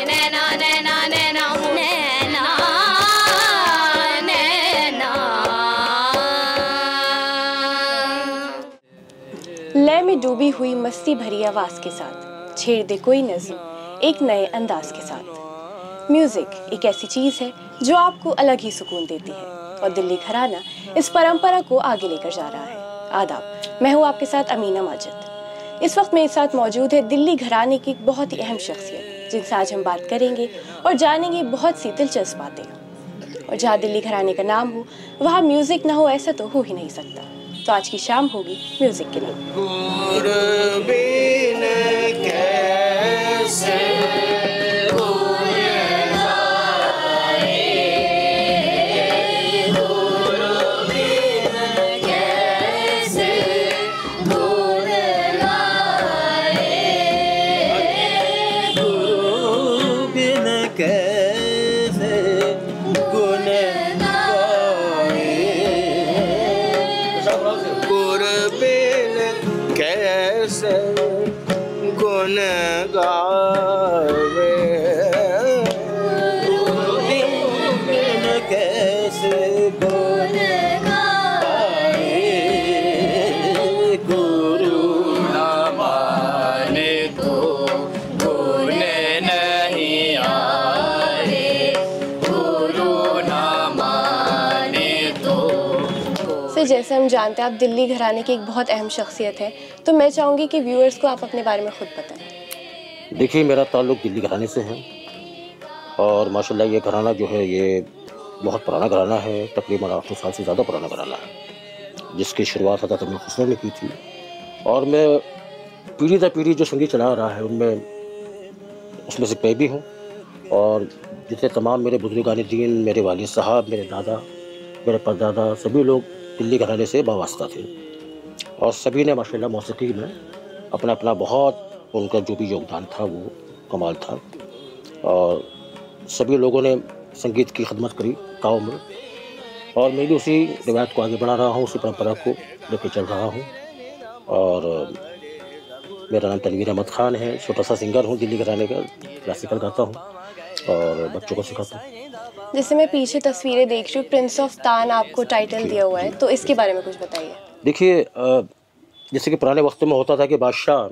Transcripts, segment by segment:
नैना नैना नैना नैना नैना। लय में डूबी हुई मस्ती भरी आवाज के साथ छेड़ दे कोई नज़्म एक नए अंदाज के साथ। म्यूजिक एक ऐसी चीज है जो आपको अलग ही सुकून देती है और दिल्ली घराना इस परंपरा को आगे लेकर जा रहा है। आदाब, मैं हूँ आपके साथ अमीना माजिद। इस वक्त मेरे साथ मौजूद है दिल्ली घराने की एक बहुत ही अहम शख्सियत, जिनसे आज हम बात करेंगे और जानेंगे बहुत सी दिलचस्प बातें। और जहाँ दिल्ली घराने का नाम हो वहाँ म्यूजिक ना हो ऐसा तो हो ही नहीं सकता। तो आज की शाम होगी म्यूजिक के लिए। जैसे हम जानते हैं आप दिल्ली घराने की एक बहुत अहम शख्सियत है, तो मैं चाहूँगी कि व्यूअर्स को आप अपने बारे में खुद बताएं। देखिए, मेरा ताल्लुक़ दिल्ली घराने से है और माशाल्लाह ये घराना जो है ये बहुत पुराना घराना है, तकरीबन 800 साल से ज़्यादा पुराना घराना है, जिसकी शुरुआत हज़रत अमीर खुसरो ने की थी। और मैं पीढ़ी दर पीढ़ी जो संगीत चला रहा है उसमें से मैं भी हूँ। और जितने तमाम मेरे बुजुर्गान दीन, मेरे वालिद साहब, मेरे दादा, मेरे परदादा, सभी लोग दिल्ली घराने से वाबस्ता थे और सभी ने माशाल्लाह मौसीकी में अपना अपना बहुत उनका जो भी योगदान था वो कमाल था। और सभी लोगों ने संगीत की खिदमत करी ताउम्र, और मैं भी उसी रिवायत को आगे बढ़ा रहा हूँ, उसी परंपरा को लेकर चल रहा हूँ। और मेरा नाम तनवीर अहमद ख़ान है, छोटा सा सिंगर हूँ दिल्ली घराने का, क्लासिकल गाता हूँ और बच्चों को सिखाता हूँ। जैसे मैं पीछे तस्वीरें देख रही हूँ, प्रिंस ऑफ तान आपको टाइटल दिया हुआ है, तो इसके बारे में कुछ बताइए। देखिए, जैसे कि पुराने वक्त में होता था कि बादशाह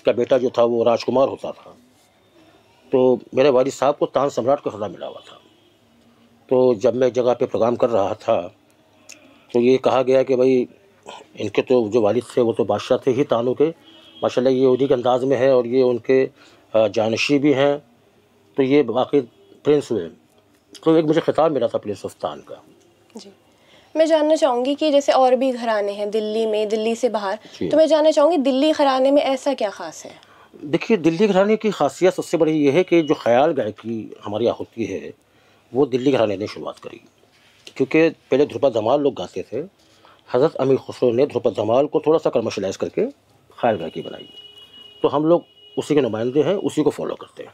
का बेटा जो था वो राजकुमार होता था, तो मेरे वालिद साहब को तान सम्राट का खिताब मिला हुआ था। तो जब मैं जगह पे प्रोग्राम कर रहा था तो ये कहा गया कि भाई इनके तो जो वालिद थे वो तो बादशाह थे ही तानों के, माशाल्लाह ये उन्हीं के अंदाज में है और ये उनके जानशी भी हैं, तो ये बाकी प्रिंस हुए। तो एक मुझे खिताब मिला था प्रिंस ऑफ तान का। जी, मैं जानना चाहूँगी कि जैसे और भी घराने हैं दिल्ली में, दिल्ली से बाहर, तो मैं जानना चाहूँगी दिल्ली घराने में ऐसा क्या ख़ास है? देखिए, दिल्ली घराने की खासियत सबसे बड़ी ये है कि जो ख्याल गायकी हमारे यहाँ होती है वो दिल्ली घराने ने शुरुआत करी, क्योंकि पहले ध्रुपद धमाल लोग गाते थे। हज़रत अमीर खुसरो ने ध्रुपद धमाल को थोड़ा सा कमर्शलाइज़ करके ख्याल गायकी बनाई, तो हम लोग उसी के नुमाइंदे हैं, उसी को फॉलो करते हैं।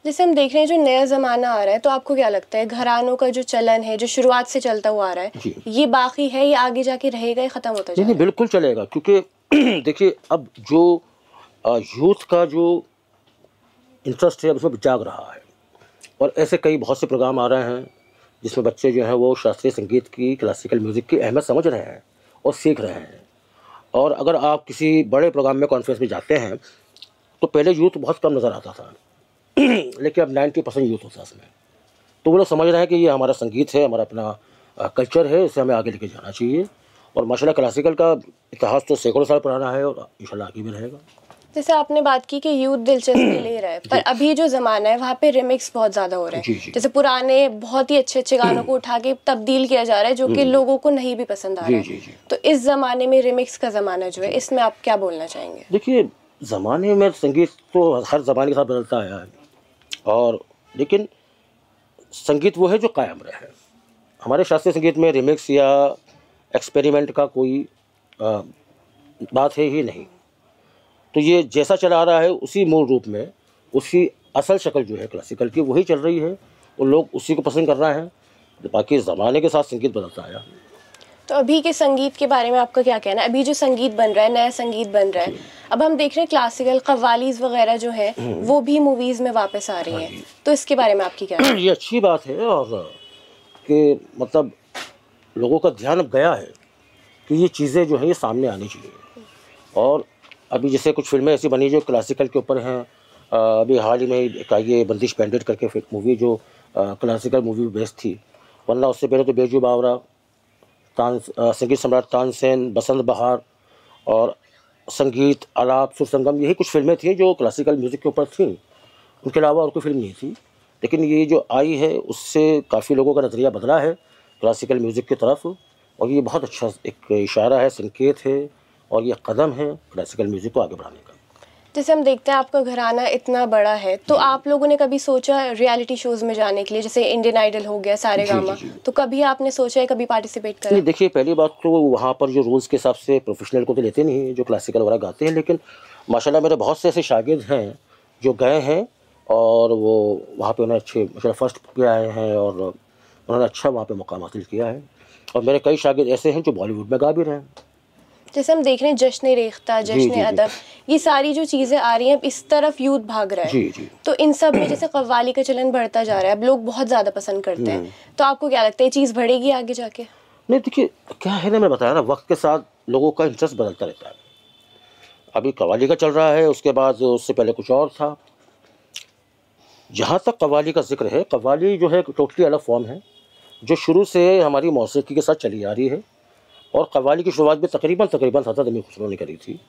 जैसे हम देख रहे हैं जो नया ज़माना आ रहा है, तो आपको क्या लगता है घरानों का जो चलन है, जो शुरुआत से चलता हुआ आ रहा है, ये बाकी है या आगे जाके रहेगा, ये ख़त्म होता जाएगा? नहीं, बिल्कुल चलेगा, क्योंकि देखिए अब जो यूथ का जो इंटरेस्ट है उसमें जाग रहा है और ऐसे कई बहुत से प्रोग्राम आ रहे हैं जिसमें बच्चे जो हैं वो शास्त्रीय संगीत की, क्लासिकल म्यूज़िक की अहमियत समझ रहे हैं और सीख रहे हैं। और अगर आप किसी बड़े प्रोग्राम में, कॉन्फ्रेंस में जाते हैं तो पहले यूथ बहुत कम नज़र आता था लेकिन अब 90% यूथ होता है उसमें। तो वो लोग समझ रहे हैं कि ये हमारा संगीत है, हमारा अपना कल्चर है, इसे हमें आगे लेके जाना चाहिए। और माशाल्लाह क्लासिकल का इतिहास तो सैकड़ों साल पुराना है और इंशाल्लाह आगे भी रहेगा। जैसे आपने बात की कि यूथ दिलचस्पी ले रहा है, पर अभी जो ज़माना है वहाँ पे रिमिक्स बहुत ज़्यादा हो रहे हैं। जैसे पुराने बहुत ही अच्छे अच्छे गानों को उठा के तब्दील किया जा रहा है, जो कि लोगों को नहीं भी पसंद आ रहा है। तो इस ज़माने में रिमिक्स का ज़माना जो है, इसमें आप क्या बोलना चाहेंगे? देखिए, ज़माने में संगीत तो हर ज़माने के साथ बदलता आया है, और लेकिन संगीत वो है जो कायम रहे। हमारे शास्त्रीय संगीत में रिमिक्स या एक्सपेरिमेंट का कोई बात है ही नहीं। तो ये जैसा चला आ रहा है उसी मूल रूप में, उसकी असल शक्ल जो है क्लासिकल की वही चल रही है और लोग उसी को पसंद कर रहे हैं। बाकी ज़माने के साथ संगीत बदलता आया। तो अभी के संगीत के बारे में आपका क्या कहना है? अभी जो संगीत बन रहा है, नया संगीत बन रहा है, अब हम देख रहे हैं क्लासिकल कव्वालीज वगैरह जो है वो भी मूवीज में वापस आ रही हैं, तो इसके बारे में आपकी क्या है? ये अच्छी बात है, और कि मतलब लोगों का ध्यान अब गया है कि ये चीज़ें जो है ये सामने आनी चाहिए। और अभी जैसे कुछ फिल्में ऐसी बनी जो क्लासिकल के ऊपर हैं। अभी हाल ही में एक आई है बंदिश बैंडिट करके मूवी, जो क्लासिकल मूवी बेस्ड थी, वरना उससे पहले तो बेजू बावरा, संगीत सम्राट तानसेन, बसंत बहार और संगीत आलाप सुर संगम, यही कुछ फिल्में थी जो क्लासिकल म्यूज़िक के ऊपर थी। उनके अलावा और कोई फिल्म नहीं थी। लेकिन ये जो आई है उससे काफ़ी लोगों का नज़रिया बदला है क्लासिकल म्यूज़िक की तरफ, और ये बहुत अच्छा एक इशारा है, संकेत है, और ये कदम है क्लासिकल म्यूज़िक को आगे बढ़ाने का। जैसे हम देखते हैं आपका घराना इतना बड़ा है, तो आप लोगों ने कभी सोचा रियलिटी शोज़ में जाने के लिए, जैसे इंडियन आइडल हो गया, सारेगामा, तो कभी आपने सोचा है कभी पार्टिसिपेट करें? नहीं, देखिए पहली बात तो वहाँ पर जो रूल्स के हिसाब से प्रोफेशनल को तो लेते नहीं जो क्लासिकल वगैरह गाते हैं, लेकिन माशाल्लाह मेरे बहुत से ऐसे शागिर्द हैं जो गए हैं और वो वहाँ पे उन्हें अच्छे माशाल्लाह फर्स्ट पे आए हैं और उन्होंने अच्छा वहाँ पे मुकाम हासिल किया है। और मेरे कई शागिर्द ऐसे हैं जो बॉलीवुड में गा भी रहे हैं। जैसे हम देख रहे हैं जश्न रेख्ता, जश्न अदब, ये सारी जो चीज़ें आ रही हैं, इस तरफ यूथ भाग रहा है। जी। तो इन सब में जैसे कव्वाली का चलन बढ़ता जा रहा है, अब लोग बहुत ज़्यादा पसंद करते हैं, तो आपको क्या लगता है ये चीज़ बढ़ेगी आगे जाके? नहीं, देखिए क्या है ना, मैं बताया ना, वक्त के साथ लोगों का इंटरेस्ट बदलता रहता है। अभी कव्वाली का चल रहा है, उसके बाद उससे पहले कुछ और था। जहाँ तक कव्वाली का जिक्र है, कव्वाली जो है टोटली अलग फॉर्म है जो शुरू से हमारी मौसीकी के साथ चली आ रही है। और कव्वाली की शुरुआत भी तकरीबन हज़रत अमीर खुसरो ने करी थी,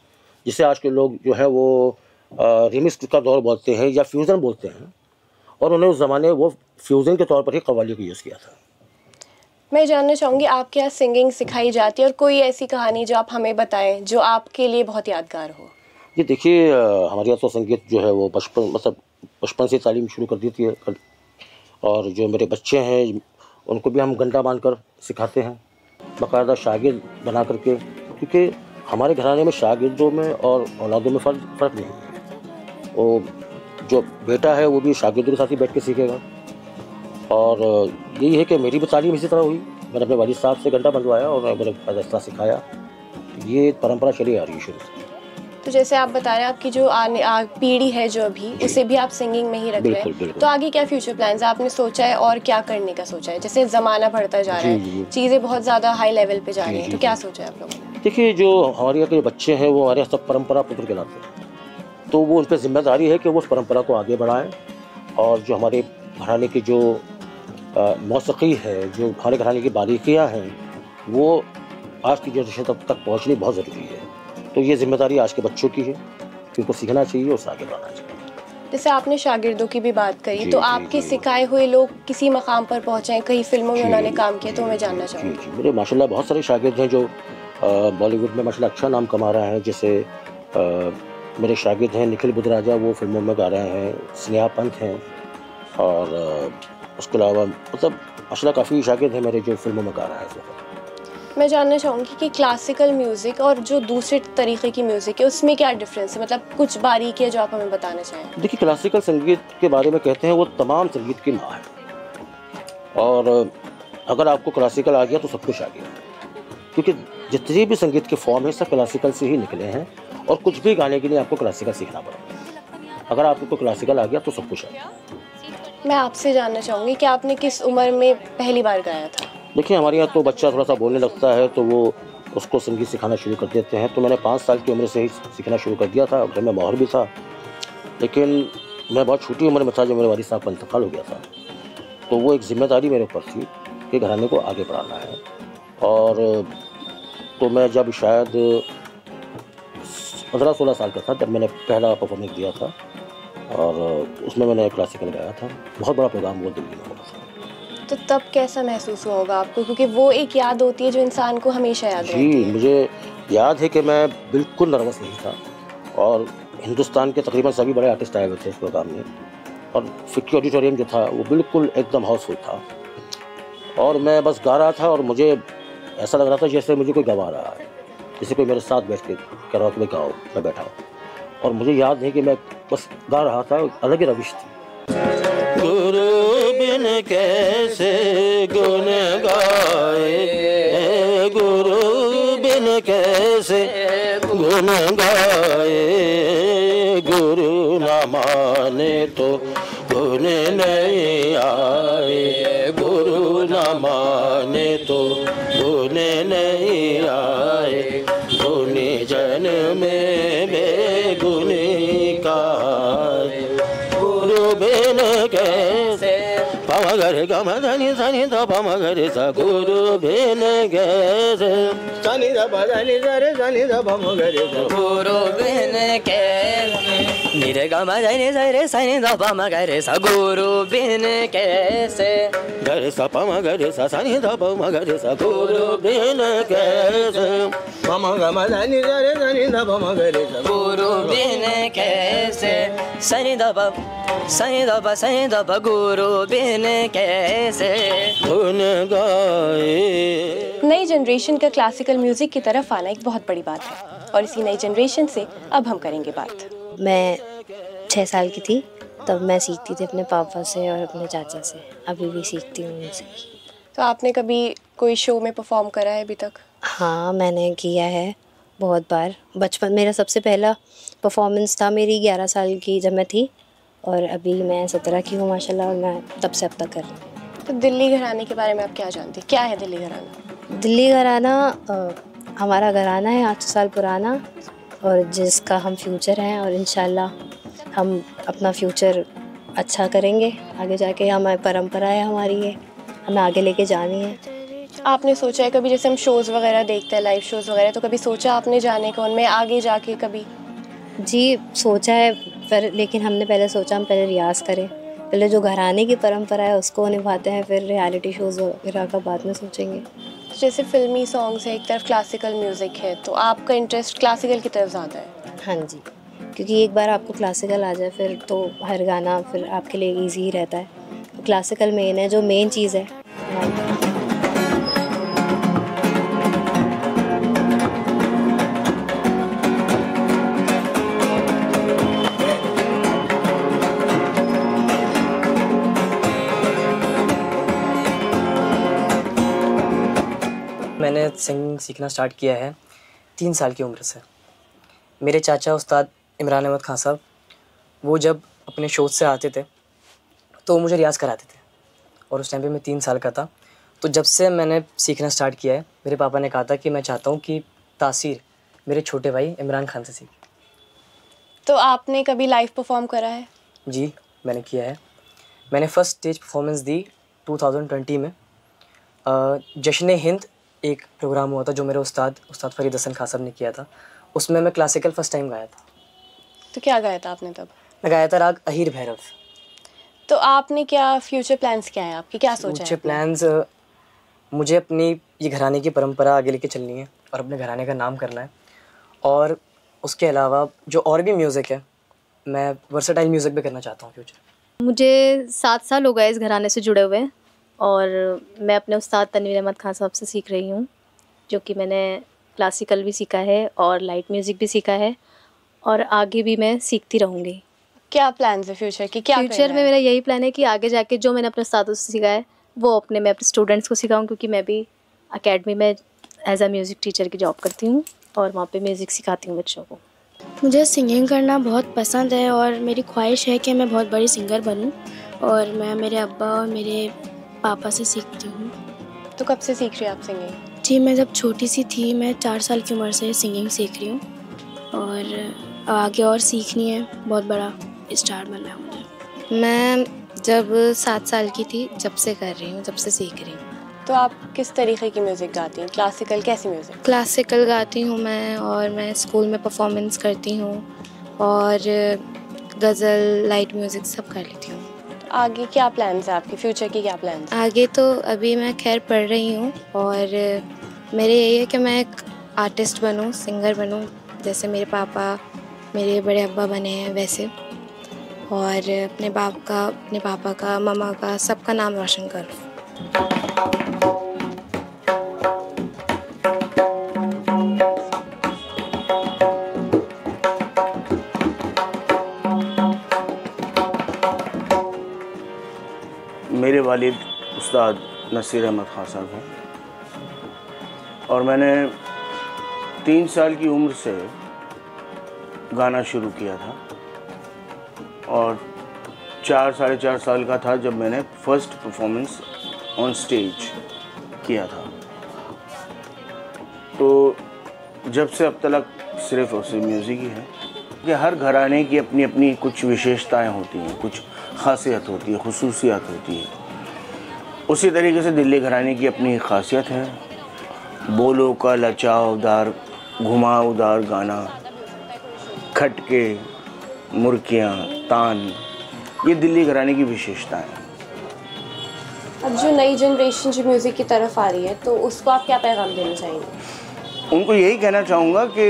जिसे आज के लोग जो है वो रिमिक्स का दौर बोलते हैं या फ्यूज़न बोलते हैं, और उन्हें उस ज़माने वो फ्यूज़न के तौर पर ही कव्वाली को यूज़ किया था। मैं जानना चाहूँगी आपके यहाँ सिंगिंग सिखाई जाती है, और कोई ऐसी कहानी जो आप हमें बताएं जो आपके लिए बहुत यादगार हो? ये देखिए हमारे यहाँ तो संगीत जो है वो बचपन से तालीम शुरू कर दी थी, और जो मेरे बच्चे हैं उनको भी हम गंडा बांधकर सिखाते हैं, बाकायदा शागिर्द बना करके, क्योंकि हमारे घराने में शागिर्दों में और औलादों में फ़र्क नहीं है। वो जो बेटा है वो भी शागिर्दों के साथ ही बैठ के सीखेगा। और यही है कि मेरी भी तालीम इसी तरह हुई, मैंने अपने वालिद साहब से घंटा बंधवाया और मेरे फैसला सिखाया। ये परंपरा चली आ रही है शुरू से। तो जैसे आप बता रहे हैं आपकी जो पीढ़ी है जो अभी, उसे भी आप सिंगिंग में ही रख रहे हैं, तो आगे क्या फ्यूचर प्लान्स आपने सोचा है और क्या करने का सोचा है? जैसे ज़माना बढ़ता जा रहा है, चीज़ें बहुत ज़्यादा हाई लेवल पे जा रही हैं, तो क्या सोचा है आप लोगों ने? देखिए जो हमारे यहाँ के बच्चे हैं वो हमारे यहाँ सब परंपरा पुत्र कहलाते हैं, तो वो उन पर जिम्मेदारी है कि वो उस परंपरा को आगे बढ़ाएं। और जो हमारे घराने की जो मौसीकी है, जो हमारे घराने की बारीकियाँ हैं, वो आज की जनरेशन तक पहुँचनी बहुत ज़रूरी है। तो ये जिम्मेदारी आज के बच्चों की है कि उनको सीखना चाहिए और आगे बढ़ाना चाहिए। जैसे आपने शागिर्दों की भी बात करी, तो आपके सिखाए हुए लोग किसी मकाम पर पहुँचे, कई फिल्मों में उन्होंने काम किया, तो मैं जानना चाहूँगी। मेरे माशाल्लाह बहुत सारे शागिर्द हैं जो बॉलीवुड में माशाल्लाह अच्छा नाम कमा रहे हैं। जैसे मेरे शागिर्द हैं निखिल बुधराजा, वो फिल्मों में गा रहे हैं, स्नेहा पंत हैं, और उसके अलावा मतलब माशाल्लाह काफ़ी शागिर्द हैं मेरे जो फिल्मों में गा रहे हैं। मैं जानना चाहूँगी कि क्लासिकल म्यूज़िक और जो दूसरे तरीके की म्यूज़िक है उसमें क्या डिफरेंस है, मतलब कुछ बारीकी है जो आप हमें बताना चाहें? देखिए क्लासिकल संगीत के बारे में कहते हैं वो तमाम संगीत की माँ है, और अगर आपको क्लासिकल आ गया तो सब कुछ आ गया, क्योंकि जितने भी संगीत के फॉर्म हैं सब क्लासिकल से ही निकले हैं, और कुछ भी गाने के लिए आपको क्लासिकल सीखना पड़ेगा। अगर आपको क्लासिकल आ गया तो सब कुछ आ गया। मैं आपसे जानना चाहूँगी कि आपने किस उम्र में पहली बार गाया था? देखिए हमारे यहाँ तो बच्चा थोड़ा सा बोलने लगता है तो वो उसको संगीत सिखाना शुरू कर देते हैं, तो मैंने 5 साल की उम्र से ही सीखना शुरू कर दिया था। घर में माहौल भी था, लेकिन मैं बहुत छोटी उम्र में था जब मेरे वालिद साहब का इंतकाल हो गया था, तो वो एक जिम्मेदारी मेरे ऊपर थी कि घराने को आगे बढ़ाना है। और तो मैं जब शायद 15-16 साल का था जब मैंने पहला परफॉर्मेंस दिया था, और उसमें मैंने क्लासिकल गाया था। बहुत बड़ा प्रोग्राम वो दिल्ली में हुआ था। तो तब कैसा महसूस हुआ होगा आपको, क्योंकि वो एक याद होती है जो इंसान को हमेशा याद रहती है? जी, मुझे याद है कि मैं बिल्कुल नर्वस नहीं था, और हिंदुस्तान के तकरीबन सभी बड़े आर्टिस्ट आए हुए थे इस प्रोग्राम में, और फिक्की ऑडिटोरियम जो था वो बिल्कुल एकदम हाउसफुल था, और मैं बस गा रहा था, और मुझे ऐसा लग रहा था जैसे मुझे कोई गवा रहा है, जैसे कोई मेरे साथ बैठ के कह रहा हो कि मैं गाओ, मैं बैठा हूँ, और मुझे याद नहीं कि मैं बस गा रहा था, अलग ही रविश थी। गुरु बिन कैसे गुण गाए, गुण गाए, गुरु न माने तो गुण नहीं आए, गुरु न माने तो गुण नहीं आए, गुणी जन में बेगुनी कहाए, गुरु बिन कैसे पमगर गम धनि धनि ध पमगर सा, गुरु बिन कैसे धनि ध धनि रे धनि ध पमगर सा, गुरु बिन कैसे निरे गम धनि रे सनि ध पमगर सा, गुरु बिन कैसे गर सा पमगर सा सनि ध पमगर सा, गुरु बिन कैसे पम गम धनि रे धनि ध पमगर सा, गुरु बिन कैसे सनि ध प गुरु बिन कैसे गुण गाए। नई जनरेशन का क्लासिकल म्यूजिक की तरफ आना एक बहुत बड़ी बात है और इसी नई जनरेशन से अब हम करेंगे बात। मैं 6 साल की थी तब मैं सीखती थी अपने पापा से और अपने चाचा से, अभी भी सीखती हूँ उनसे। तो आपने कभी कोई शो में परफॉर्म करा है अभी तक? हाँ, मैंने किया है बहुत बार। बचपन मेरा सबसे पहला परफॉर्मेंस था मेरी 11 साल की जब मैं थी, और अभी मैं 17 की हूँ माशाल्लाह, और मैं तब से अब तक कर रही हूँ। तो दिल्ली घराने के बारे में आप क्या जानती हैं? क्या है दिल्ली घराना? दिल्ली घराना हमारा घराना है 800 साल पुराना, और जिसका हम फ्यूचर हैं, और इंशाल्लाह हम अपना फ्यूचर अच्छा करेंगे आगे जाके। हमारी परंपरा है हमारी, ये हमें आगे लेके जानी है। आपने सोचा है कभी, जैसे हम शोज़ वगैरह देखते हैं, लाइव शोज़ वगैरह, तो कभी सोचा आपने जाने का उनमें आगे जाके कभी? जी सोचा है, पर लेकिन हमने पहले सोचा हम पहले रियाज़ करें, पहले जो घराने की परंपरा है उसको निभाते हैं, फिर रियलिटी शोज़ वगैरह का बाद में सोचेंगे। जैसे फिल्मी सॉन्ग्स है, एक तरफ क्लासिकल म्यूज़िक है, तो आपका इंटरेस्ट क्लासिकल की तरफ ज़्यादा है? हाँ जी, क्योंकि एक बार आपको क्लासिकल आ जाए फिर तो हर गाना फिर आपके लिए इजी ही रहता है। क्लासिकल मेन है, जो मेन चीज़ है। मैंने सिंगिंग सीखना स्टार्ट किया है 3 साल की उम्र से। मेरे चाचा उस्ताद इमरान अहमद खान साहब, वो जब अपने शो से आते थे तो मुझे रियाज़ कराते थे, और उस टाइम पे मैं 3 साल का था। तो जब से मैंने सीखना स्टार्ट किया है, मेरे पापा ने कहा था कि मैं चाहता हूँ कि तासीर मेरे छोटे भाई इमरान खान से सीखे। तो आपने कभी लाइव परफॉर्म करा है? जी मैंने किया है। मैंने फ़र्स्ट स्टेज परफॉर्मेंस दी 2020 में। जश्न हिंद एक प्रोग्राम हुआ था जो मेरे उस्ताद फरीद हसन खान साहब ने किया था, उसमें मैं क्लासिकल फर्स्ट टाइम गाया था। तो क्या गाया था आपने तब? मैं गाया था राग अहीर भैरव। तो आपने क्या फ्यूचर प्लान्स क्या है आपके, क्या सोचा है? फ्यूचर प्लान्स, मुझे अपनी ये घराने की परंपरा आगे लेके चलनी है और अपने घराने का नाम करना है, और उसके अलावा जो और भी म्यूज़िक है मैं वर्सेटाइल म्यूज़िक भी करना चाहता हूँ फ्यूचर। मुझे 7 साल हो गए इस घराने से जुड़े हुए, और मैं अपने उस्ताद तनवीर अहमद खान साहब से सीख रही हूँ, जो कि मैंने क्लासिकल भी सीखा है और लाइट म्यूज़िक भी सीखा है, और आगे भी मैं सीखती रहूँगी। क्या प्लान्स है फ्यूचर की, क्या फ्यूचर में मेरा यही प्लान है कि आगे जाके जो मैंने अपने उस्तादों से सीखा है वो मैं अपने स्टूडेंट्स को सिखाऊँ, क्योंकि मैं भी अकेडमी में एज अ म्यूज़िक टीचर की जॉब करती हूँ और वहाँ पे म्यूज़िक सिखाती हूँ बच्चों को। मुझे सिंगिंग करना बहुत पसंद है और मेरी ख्वाहिश है कि मैं बहुत बड़ी सिंगर बनूं, और मैं मेरे अब्बा और मेरे पापा से सीखती हूँ। तो कब से सीख रही हैं आप सिंगिंग? जी मैं जब छोटी सी थी, मैं 4 साल की उम्र से सिंगिंग सीख रही हूँ, और आगे और सीखनी है, बहुत बड़ा स्टार बनना है मुझे। मैं जब 7 साल की थी जब से कर रही हूँ, जब से सीख रही हूँ। तो आप किस तरीके की म्यूज़िक गाती हैं? क्लासिकल, कैसी म्यूज़िक? क्लासिकल गाती हूँ मैं, और मैं स्कूल में परफॉर्मेंस करती हूँ, और गज़ल, लाइट म्यूज़िक सब कर लेती हूँ। तो आगे क्या प्लान्स है आपके, फ्यूचर की क्या प्लान्स? आगे तो अभी मैं खैर पढ़ रही हूँ, और मेरे यही है कि मैं एक आर्टिस्ट बनूँ, सिंगर बनूँ, जैसे मेरे पापा, मेरे बड़े अब्बा बने हैं वैसे, और अपने बाप का, अपने पापा का, मामा का, सबका नाम रोशन करूँ। मेरे वालिद उस्ताद नसीर अहमद खान साहब हैं, और मैंने 3 साल की उम्र से गाना शुरू किया था और 4-4.5 साल का था जब मैंने फर्स्ट परफॉर्मेंस ऑन स्टेज किया था। तो जब से अब तक सिर्फ और सिर्फ म्यूज़िक ही है कि हर घराने की अपनी अपनी कुछ विशेषताएं होती हैं, कुछ खासियत होती है, खुसूसियत होती है। उसी तरीके से दिल्ली घराने की अपनी खासियत है। बोलों का लचावदार घुमावदार गाना, खटके, मुर्कियाँ, तान, ये दिल्ली घराने की विशेषता है। अब जो नई जनरेशन जो म्यूज़िक की तरफ आ रही है तो उसको आप क्या पैगाम देना चाहेंगे? उनको यही कहना चाहूँगा कि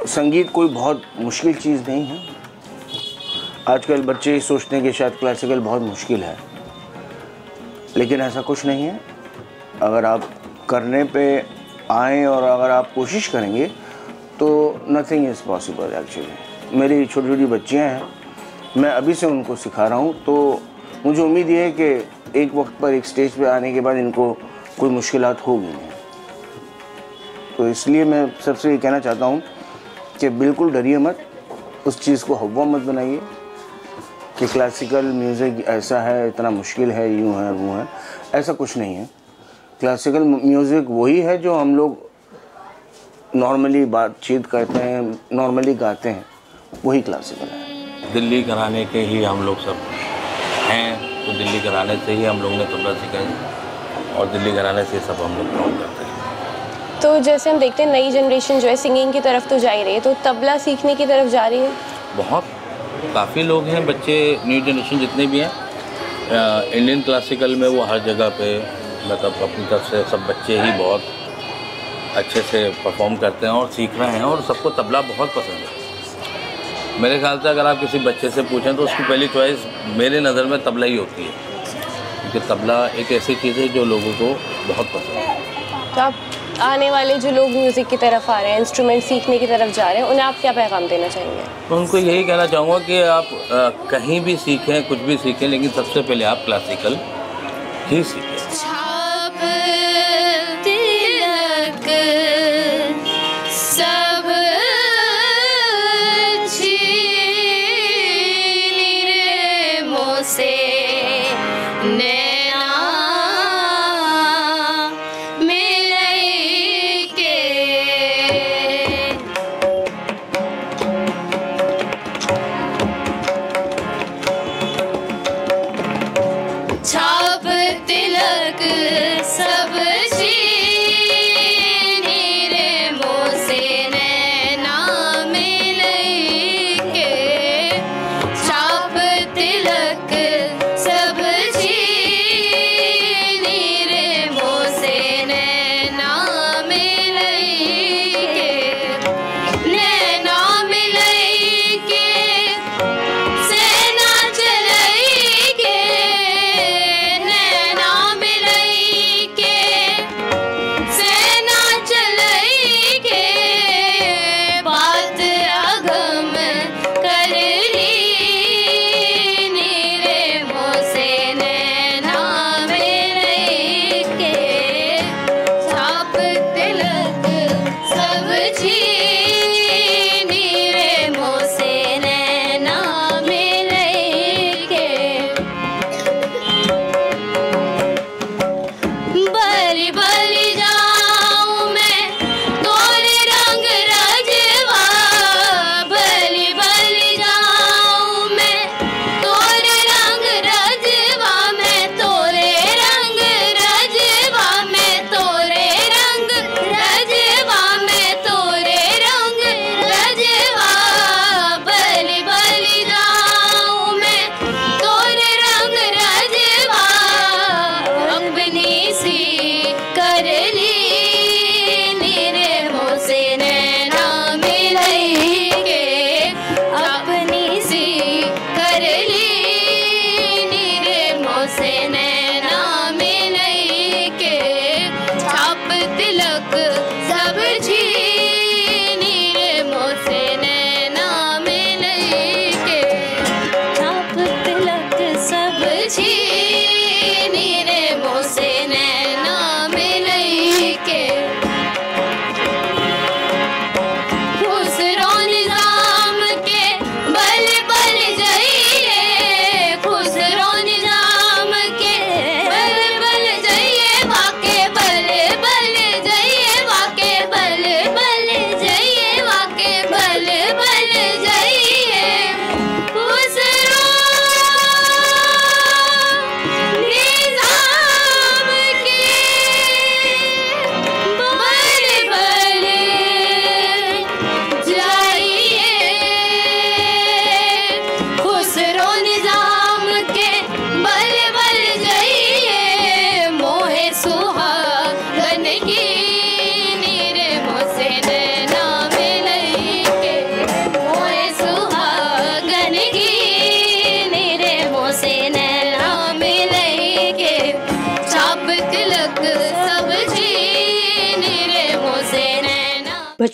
संगीत कोई बहुत मुश्किल चीज़ नहीं है। आजकल बच्चे सोचते हैं कि शायद क्लासिकल बहुत मुश्किल है, लेकिन ऐसा कुछ नहीं है। अगर आप करने पे आएँ और अगर आप कोशिश करेंगे तो नथिंग इज़ पॉसिबल एक्चुअली। मेरी छोटी छोटी बच्चियाँ हैं, मैं अभी से उनको सिखा रहा हूँ, तो मुझे उम्मीद ये है कि एक वक्त पर एक स्टेज पे आने के बाद इनको कोई मुश्किलात होगी नहीं। तो इसलिए मैं सबसे ये कहना चाहता हूँ कि बिल्कुल डरिए मत, उस चीज़ को हवा मत बनाइए कि क्लासिकल म्यूज़िक ऐसा है, इतना मुश्किल है, यूँ है वो है। ऐसा कुछ नहीं है। क्लासिकल म्यूज़िक वही है जो हम लोग नॉर्मली बातचीत करते हैं, नॉर्मली गाते हैं, वही क्लासिकल है। दिल्ली घराने के ही हम लोग सब हैं, तो दिल्ली घराने से ही हम लोग ने तबला सीखा है और दिल्ली घराने से सब हम लोग काम करते हैं। तो जैसे हम देखते हैं नई जनरेशन जो है सिंगिंग की तरफ तो जा ही रही है, तो तबला सीखने की तरफ जा रही है। बहुत काफ़ी लोग हैं, बच्चे न्यू जनरेशन जितने भी हैं इंडियन क्लासिकल में, वो हर जगह पे मतलब अपनी तरफ से सब बच्चे ही बहुत अच्छे से परफॉर्म करते हैं और सीख रहे हैं और सबको तबला बहुत पसंद है। मेरे ख्याल से अगर आप किसी बच्चे से पूछें तो उसकी पहली चॉइस मेरे नज़र में तबला ही होती है, क्योंकि तबला एक ऐसी चीज़ है जो लोगों को बहुत पसंद है। तो आप आने वाले जो लोग म्यूज़िक की तरफ आ रहे हैं, इंस्ट्रूमेंट सीखने की तरफ जा रहे हैं, उन्हें आप क्या पैगाम देना चाहेंगे? तो उनको यही कहना चाहूँगा कि आप कहीं भी सीखें, कुछ भी सीखें, लेकिन सबसे पहले आप क्लासिकल ही सीखें। सब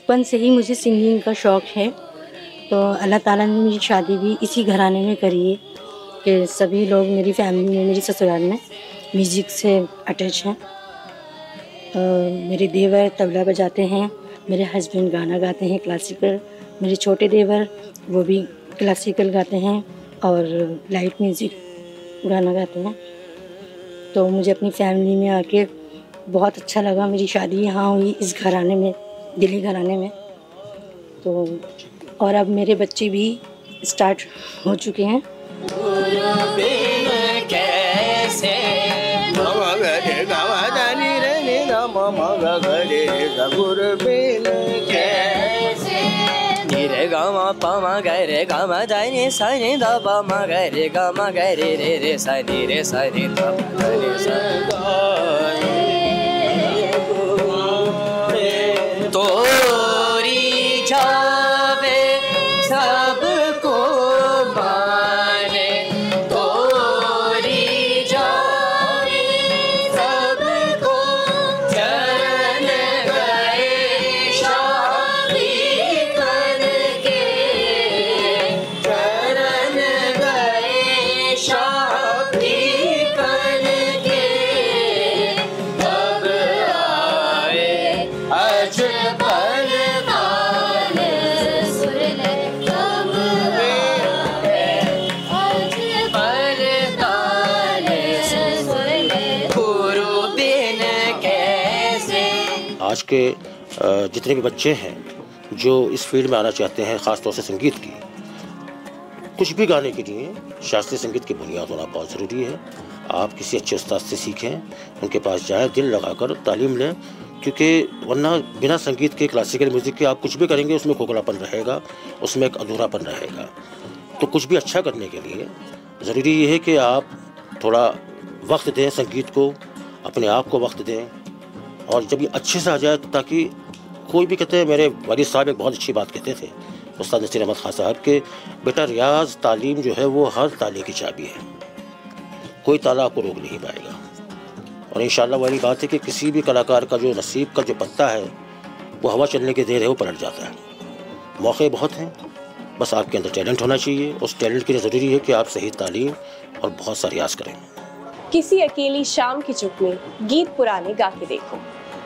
बचपन से ही मुझे सिंगिंग का शौक़ है। तो अल्लाह ताला ने मेरी शादी भी इसी घराने में करी है कि सभी लोग मेरी फैमिली में, मेरी ससुराल में म्यूज़िक से अटैच हैं। मेरे देवर तबला बजाते हैं, मेरे हस्बैंड गाना गाते हैं क्लासिकल, मेरे छोटे देवर वो भी क्लासिकल गाते हैं और लाइट म्यूज़िक गाना गाते हैं। तो मुझे अपनी फैमिली में आके बहुत अच्छा लगा। मेरी शादी यहाँ हुई इस घराने में, दिल्ली घराने में। तो और अब मेरे बच्चे भी स्टार्ट हो चुके हैं। रे गा मा पा मा गा रे गा मा दा नि सा नि दा पा मा गा रे गा मा गा रे रे रे सा नि दा दा नि सा तोरी जावे सबको माने, तोरी जावे सबको चरण गए शादी करके, चरण गए शादी करके, तब आए अजबर काल सुरल, तब आए अजबर काल सुरल, गुरु बिन कैसे। आज के जितने भी बच्चे हैं जो इस फील्ड में आना चाहते हैं, ख़ास तौर से संगीत की, कुछ भी गाने के लिए शास्त्रीय संगीत की बुनियाद होना बहुत ज़रूरी है। आप किसी अच्छे उस्ताद से सीखें, उनके पास जाएं, दिल लगाकर तालीम लें, क्योंकि वरना बिना संगीत के, क्लासिकल म्यूज़िक के आप कुछ भी करेंगे उसमें खोखलापन रहेगा, उसमें एक अधूरापन रहेगा। तो कुछ भी अच्छा करने के लिए ज़रूरी ये है कि आप थोड़ा वक्त दें संगीत को, अपने आप को वक्त दें, और जब ये अच्छे से आ जाए, ताकि कोई भी कहते हैं, मेरे वालिद साहब एक बहुत अच्छी बात कहते थे, उस्ताद नसीर अहमद खान साहब, के बेटा रियाज तालीम जो है वो हर ताले की चाबी है, कोई ताला आपको रोक नहीं पाएगा। और इंशाअल्लाह वाली बात है कि किसी भी कलाकार का जो नसीब का जो पत्ता है वो हवा चलने की देर है वो पलट जाता है। मौके बहुत हैं, बस आपके अंदर टैलेंट होना चाहिए। उस टैलेंट के लिए ज़रूरी है कि आप सही तालीम और बहुत सा रियाज करें। किसी अकेली शाम की चुप में गीत पुराने गा के देखो।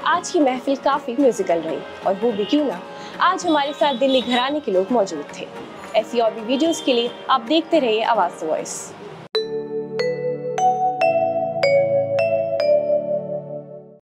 आज की महफिल काफ़ी म्यूजिकल रही, और वो भी क्यों ना, आज हमारे साथ दिल्ली घराने के लोग मौजूद थे। ऐसी और भी वीडियोस के लिए आप देखते रहिए आवाज़ वॉइस।